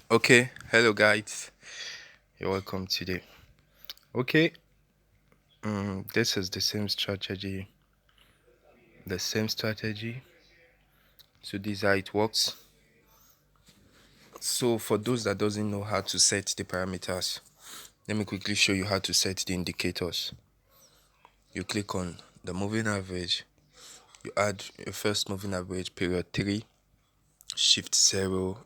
Okay, hello guys, you're welcome today. Okay, this is the same strategy. So this is how it works. So for those that doesn't know how to set the parameters, let me quickly show you how to set the indicators. You click on the moving average. You add your first moving average period 3, shift 0,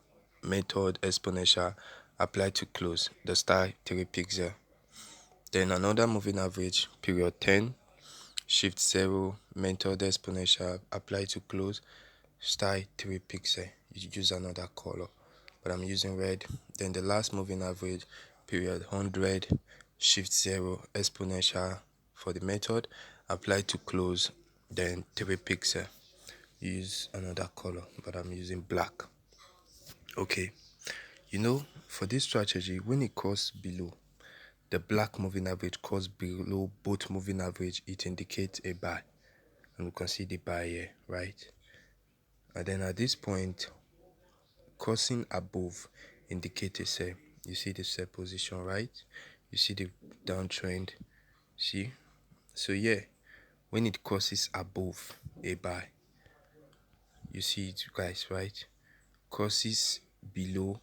method exponential, apply to close the star 3 pixel. Then another moving average period 10, shift 0, method exponential, apply to close, style 3 pixel. You use another color, but I'm using red. Then the last moving average period 100, shift 0, exponential for the method, apply to close, then 3 pixel. Use another color, but I'm using black. Okay, for this strategy, when it crosses below the black moving average, cross below both moving average, it indicates a buy, and we can see the buy here, right? And then at this point, crossing above indicates a sell. You see the sell position, right? You see the downtrend. See? So yeah, when it crosses above a buy, you see it, guys, right? Crosses below,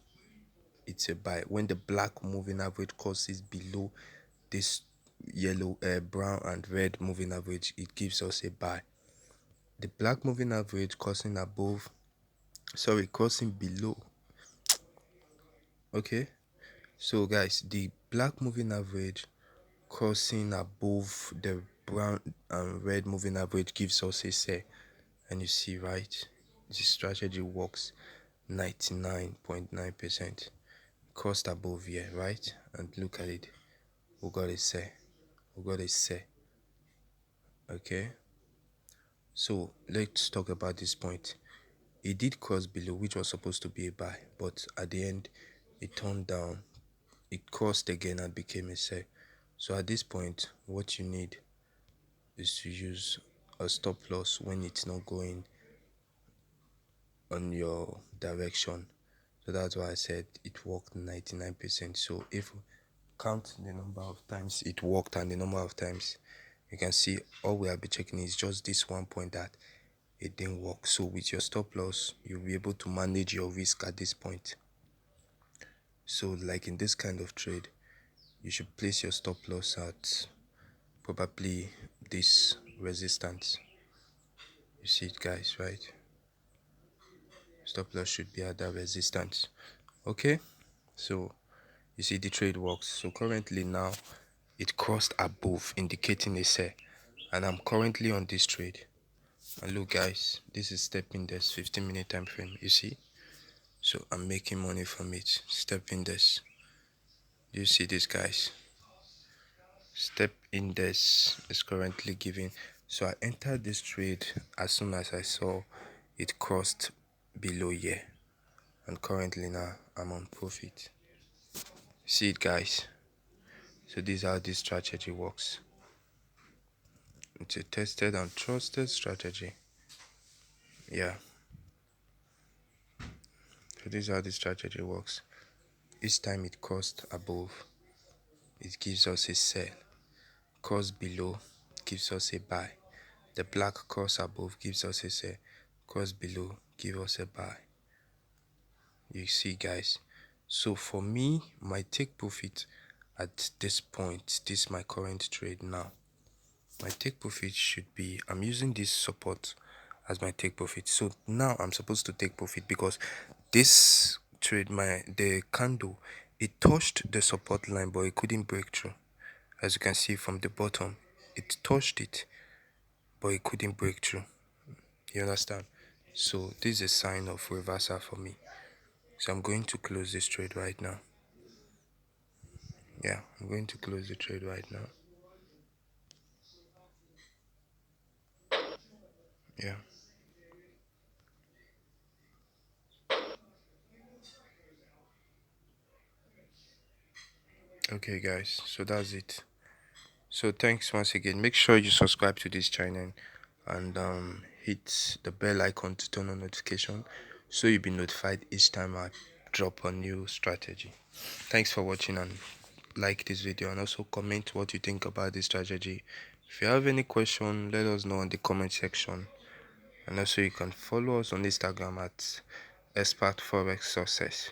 it's a buy. When the black moving average crosses below this yellow, brown and red moving average, it gives us a buy. The black moving average crossing below. Okay, so guys, the black moving average crossing above the brown and red moving average gives us a sell. And you see, right, this strategy works 99.9%. Crossed above here, right? And look at it, we got a sell. Okay, so let's talk about this point. It did cross below, which was supposed to be a buy, but at the end it turned down. It crossed again and became a sell. So at this point, what you need is to use a stop loss when it's not going on your direction. So that's why I said it worked 99%. So if we count the number of times it worked and the number of times, you can see all we have been checking is just this one point that it didn't work. So with your stop loss, you'll be able to manage your risk at this point. So like in this kind of trade, you should place your stop loss at probably this resistance. You see it, guys, right? Stop loss should be at that resistance. Okay, so you see the trade works. So currently now it crossed above, indicating a sell, and I'm currently on this trade. And look, guys, this is step index 15-minute time frame. You see, so I'm making money from it. Step index, you see this, guys? Step index is currently giving. So I entered this trade as soon as I saw it crossed below here, and currently now I'm on profit. See it, guys? So this is how this strategy works. It's a tested and trusted strategy. Yeah, so this is how this strategy works. Each time it crossed above, it gives us a sell. Cross below gives us a buy. The black cross above gives us a sell. Cross below give us a buy. You see, guys? So for me, my take profit at this point, this is my current trade now. My take profit should be, I'm using this support as my take profit. So now I'm supposed to take profit because this trade, the candle, it touched the support line, but it couldn't break through. As you can see from the bottom, it touched it, but it couldn't break through. You understand? So this is a sign of reversal for me. So I'm going to close this trade right now. Yeah, I'm going to close the trade right now. Yeah. Okay, guys. So that's it. So thanks once again. Make sure you subscribe to this channel and hit the bell icon to turn on notification so you'll be notified each time I drop a new strategy. Thanks for watching, and like this video, and also comment what you think about this strategy. If you have any question, let us know in the comment section. And also you can follow us on Instagram at expert forex success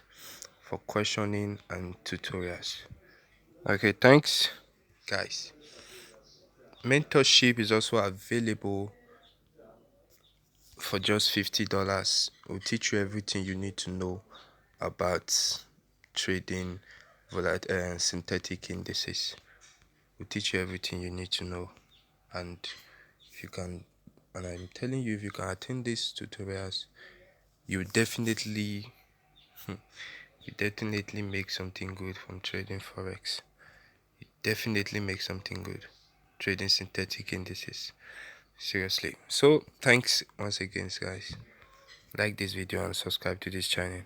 for questioning and tutorials. Okay, thanks guys. Mentorship is also available for just $50. We'll teach you everything you need to know about trading synthetic indices. We'll teach you everything you need to know, and if you can, and I'm telling you, if you can attend these tutorials, you definitely you definitely make something good from trading forex. You definitely make something good trading synthetic indices. Seriously. So thanks once again, guys. Like this video and subscribe to this channel.